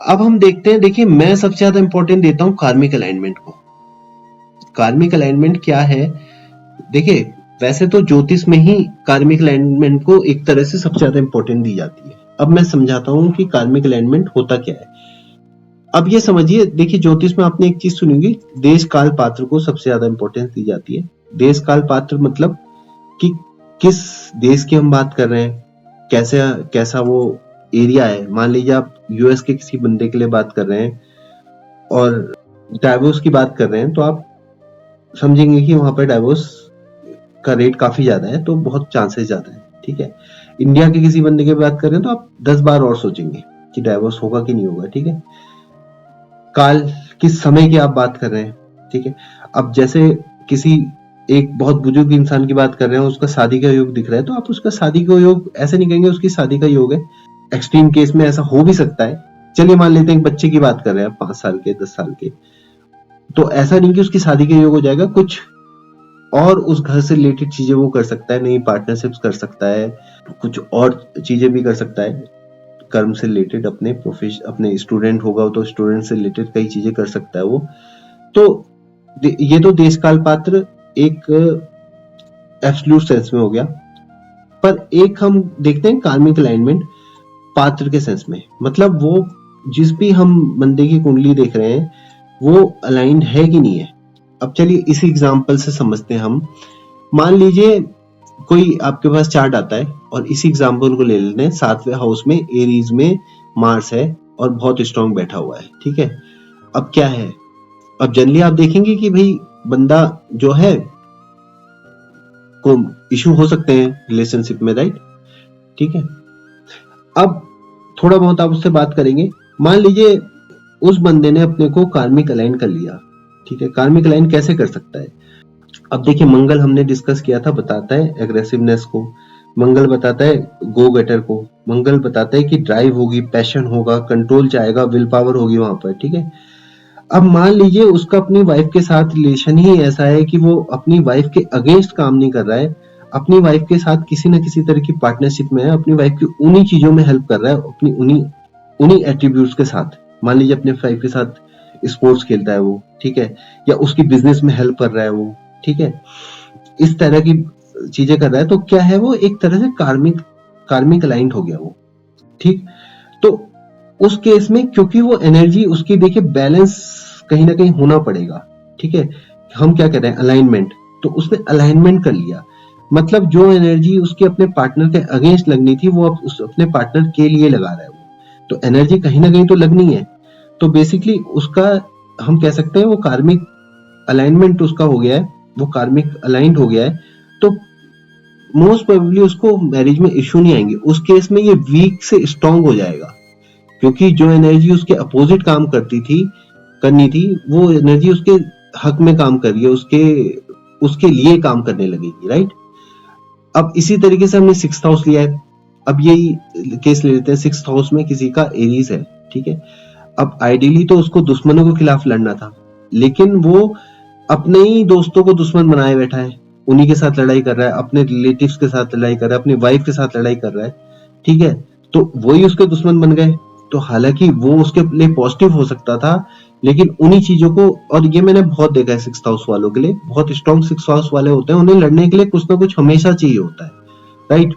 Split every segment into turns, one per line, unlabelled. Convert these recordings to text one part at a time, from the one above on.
अब हम देखते हैं, देखिए मैं सबसे ज्यादा इंपॉर्टेंट देता हूं कार्मिक अलाइनमेंट को। कार्मिक अलाइनमेंट क्या है? देखिए वैसे तो ज्योतिष में ही कार्मिक अलाइनमेंट को एक तरह से सबसे ज्यादा इंपॉर्टेंट दी जाती है। अब मैं समझाता हूं कि कार्मिक अलाइनमेंट होता क्या है। अब ये समझिए, देखिए ज्योतिष में आपने एक चीज सुनी होगी, देश काल पात्र को सबसे ज्यादा इंपॉर्टेंस दी जाती है। देश काल पात्र मतलब कि किस देश की हम बात कर रहे हैं, कैसा कैसा वो एरिया है। मान लीजिए आप यूएस के किसी बंदे के लिए बात कर रहे हैं और डाइवोर्स की बात कर रहे हैं, तो आप समझेंगे कि वहां पर डाइवोर्स का रेट काफी ज्यादा है, तो बहुत चांसेस ज्यादा है। ठीक है, इंडिया के किसी बंदे की बात कर रहे हैं तो आप 10 बार और सोचेंगे कि डाइवोर्स होगा कि नहीं होगा। ठीक है, काल किस समय की आप बात कर रहे हैं। ठीक है, अब जैसे किसी एक बहुत बुजुर्ग इंसान की बात कर रहे हैं, उसका शादी का योग दिख रहा है, तो आप उसका शादी का योग ऐसे नहीं कहेंगे उसकी शादी का योग है। एक्सट्रीम केस में ऐसा हो भी सकता है। चलिए मान लेते हैं एक बच्चे की बात कर रहे हैं, 5 साल के 10 साल के, तो ऐसा नहीं कि उसकी शादी का योग हो जाएगा, कुछ और उस घर से रिलेटेड चीजें वो कर सकता है, नई पार्टनरशिप्स कर सकता है, कुछ और चीजें भी कर सकता है कर्म से रिलेटेड, अपने प्रोफेशन, अपने स्टूडेंट होगा तो स्टूडेंट से रिलेटेड कई चीजें कर सकता है वो। तो ये तो देश काल पात्र एक एब्सोल्यूट सेंस में हो गया। पर एक हम देखते हैं कार्मिक अलाइनमेंट पात्र के सेंस में, मतलब वो जिस भी हम बंदे की कुंडली देख रहे हैं वो अलाइंड है कि नहीं है। अब चलिए इसी एग्जांपल से समझते हैं हम। मान लीजिए कोई आपके पास चार्ट आता है और इसी एग्जांपल को ले लेते हैं, 7वें हाउस में एरीज में मार्स है और बहुत स्ट्रांग बैठा हुआ है। ठीक है, अब क्या है, अब जनरली आप देखेंगे कि भाई बंदा जो है को इशू हो सकते हैं रिलेशनशिप में, राइट। ठीक है, अब थोड़ा बहुत आप उससे बात करेंगे। मान लीजिए उस बंदे ने अपने को कार्मिक अलाइन कर लिया। ठीक है, कार्मिक अलाइन कैसे कर सकता है? अब देखिए मंगल हमने डिस्कस किया था, बताता है एग्रेसिवनेस को, मंगल बताता है गो गेटर को, मंगल बताता है कि ड्राइव होगी, पैशन होगा, कंट्रोल चाहेगा, विल पावर होगी वहां पर। ठीक है, अब मान लीजिए उसका अपनी वाइफ के साथ रिलेशन ही ऐसा है कि वो अपनी वाइफ के अगेंस्ट काम नहीं कर रहा है, अपनी वाइफ के साथ किसी न किसी तरह की पार्टनरशिप में है, अपनी वाइफ की उन्हीं चीजों में हेल्प कर रहा है, अपनी उन्हीं एट्रीब्यूट्स के साथ। मान लीजिए अपने वाइफ के साथ स्पोर्ट्स खेलता है वो, ठीक है, या उसकी बिजनेस में हेल्प कर रहा है वो। ठीक है, इस तरह की चीजें कर रहा है, तो क्या है वो एक तरह से कार्मिक अलाइंड हो गया वो। ठीक, तो उस केस में क्योंकि वो एनर्जी उसकी, देखिए बैलेंस कहीं ना कहीं होना पड़ेगा। ठीक है, हम क्या कह रहे हैं अलाइनमेंट, तो उसने अलाइनमेंट कर लिया, मतलब जो एनर्जी उसके अपने पार्टनर के अगेंस्ट लगनी थी वो अब उस अपने पार्टनर के लिए लगा रहा है वो, तो एनर्जी कहीं ना कहीं तो लगनी है। तो बेसिकली उसका हम कह सकते हैं वो कार्मिक अलाइनमेंट उसका हो गया है, वो कार्मिक अलाइंड हो गया है, तो मोस्ट प्रोबेबली उसको मैरिज में इश्यू नहीं आएंगे। उस केस में ये वीक से स्ट्रांग हो जाएगा, क्योंकि जो एनर्जी उसके अपोजिट काम करनी थी वो एनर्जी उसके हक में काम कर रही है, उसके लिए काम करने लगेगी, राइट। अब इसी तरीके से हमने 6th हाउस लिया है, अब यही केस ले लेते हैं, 6th हाउस में किसी का एरीज है। ठीक है, अब आइडियली तो उसको दुश्मनों के खिलाफ लड़ना था, लेकिन वो अपने ही दोस्तों को दुश्मन बनाए बैठा है, उन्हीं के साथ लड़ाई कर रहा है, अपने रिलेटिव्स के साथ लड़ाई कर रहा है, अपनी वाइफ के साथ लड़ाई कर रहा है। ठीक है, तो वही उसके दुश्मन बन गए। तो हालांकि वो उसके लिए पॉजिटिव हो सकता था, लेकिन उन्हीं चीजों को, और ये मैंने बहुत देखा है 6th हाउस वालों के लिए, बहुत स्ट्रॉन्ग 6th हाउस वाले होते हैं, उन्हें लड़ने के लिए कुछ ना कुछ हमेशा चाहिए होता है, राइट।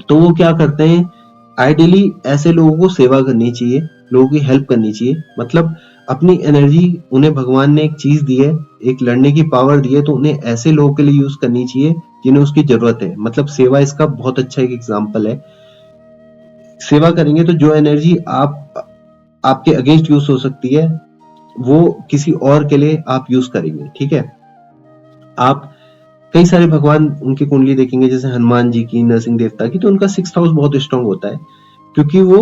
तो वो क्या करते हैं, आइडियली ऐसे लोगों को सेवा करनी चाहिए, लोगों की हेल्प करनी चाहिए, मतलब अपनी एनर्जी, उन्हें भगवान ने एक चीज दी है, एक लड़ने की पावर दी है, तो उन्हें ऐसे लोगों के लिए यूज करनी चाहिए जिन्हें उसकी जरूरत है। मतलब सेवा इसका बहुत अच्छा एक एग्जांपल है। सेवा करेंगे तो जो एनर्जी आपके अगेंस्ट यूज हो सकती है वो किसी और के लिए आप यूज करेंगे। ठीक है, आप कई सारे भगवान उनकी कुंडली देखेंगे, जैसे हनुमान जी की, नरसिंह देवता की, तो उनका 6th हाउस बहुत स्ट्रांग होता है, क्योंकि वो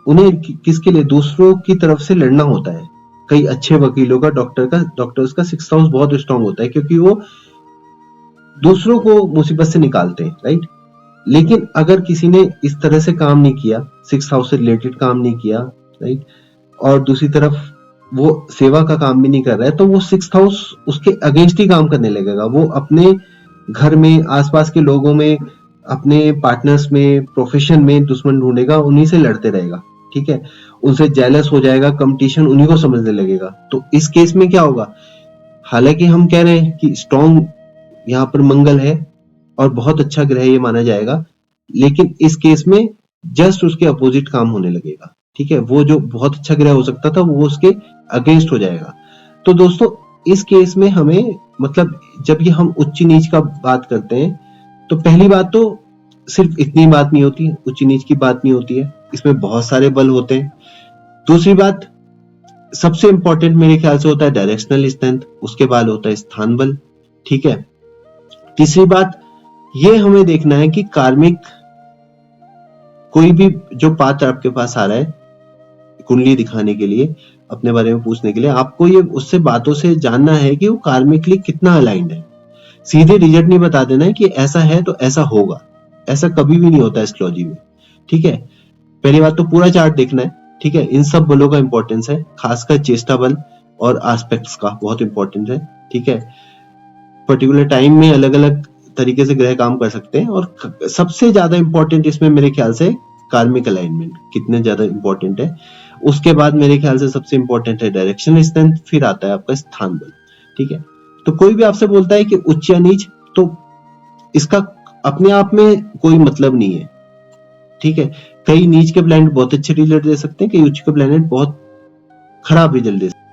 उन्हें किसके लिए, दूसरों की तरफ से लड़ना होता है। कई अच्छे वकीलों का, डॉक्टर्स का 6th हाउस बहुत स्ट्रांग होता है, क्योंकि वो दूसरों को मुसीबत से निकालते हैं, राइट। लेकिन अगर किसी ने इस तरह से काम नहीं किया, 6th हाउस से रिलेटेड काम नहीं किया, राइट, और दूसरी तरफ वो सेवा का काम भी नहीं कर रहा है, तो वो 6th हाउस उसके अगेंस्ट ही काम करने लगेगा। वो अपने घर में, आसपास के लोगों में, अपने पार्टनर्स में, प्रोफेशन में दुश्मन ढूंढेगा, उन्हीं से लड़ते रहेगा। ठीक है, उनसे जेलस हो जाएगा, कंपटीशन उन्हीं को समझने लगेगा। तो इस केस में क्या होगा, हालांकि हम कह रहे हैं कि स्ट्रॉन्ग यहाँ पर मंगल है और बहुत अच्छा ग्रह ये माना जाएगा, लेकिन इस केस में जस्ट उसके अपोजिट काम होने लगेगा। ठीक है, वो जो बहुत अच्छा ग्रह हो सकता था वो उसके अगेंस्ट हो जाएगा। तो दोस्तों इस केस में हमें मतलब जब ये हम उच्च नीच का बात करते हैं तो पहली बात तो सिर्फ इतनी बात नहीं होती, उच्च नीच की बात नहीं होती है, इसमें बहुत सारे बल होते हैं। दूसरी बात सबसे इंपॉर्टेंट मेरे ख्याल से होता है डायरेक्शनल स्ट्रेंथ, उसके बाद होता है स्थान बल। ठीक है, तीसरी बात ये हमें देखना है कि कार्मिक कोई भी जो पात्र आपके पास आ रहा है कुंडली दिखाने के लिए, अपने बारे में पूछने के लिए, आपको ये उससे बातों से जानना है कि वो कार्मिकली कितना अलाइंड है। सीधे रिजल्ट नहीं बता देना है कि ऐसा है तो ऐसा होगा, ऐसा कभी भी नहीं होता एस्ट्रोलॉजी में। ठीक है, पहली बात तो पूरा चार्ट देखना है। ठीक है, इन सब बलों का इंपॉर्टेंस है, खासकर चेष्टा बल और एस्पेक्ट्स का बहुत इंपॉर्टेंट है। ठीक है, पर्टिकुलर टाइम में अलग अलग तरीके से ग्रह काम कर सकते हैं, और सबसे ज्यादा इंपॉर्टेंट इसमें मेरे ख्याल से कार्मिक अलाइनमेंट कितने ज्यादा इंपॉर्टेंट है। उसके बाद मेरे ख्याल से सबसे इंपॉर्टेंट है डायरेक्शन स्ट्रेंथ, फिर आता है आपका स्थान बल। ठीक है, तो कोई भी आपसे बोलता है कि उच्च या नीच, तो इसका अपने आप में कोई मतलब नहीं है। ठीक है, कई नीच के प्लैनेट बहुत अच्छे रिजल्ट दे सकते हैं, कई उच्च के प्लैनेट बहुत खराब रिजल्ट दे सकते हैं।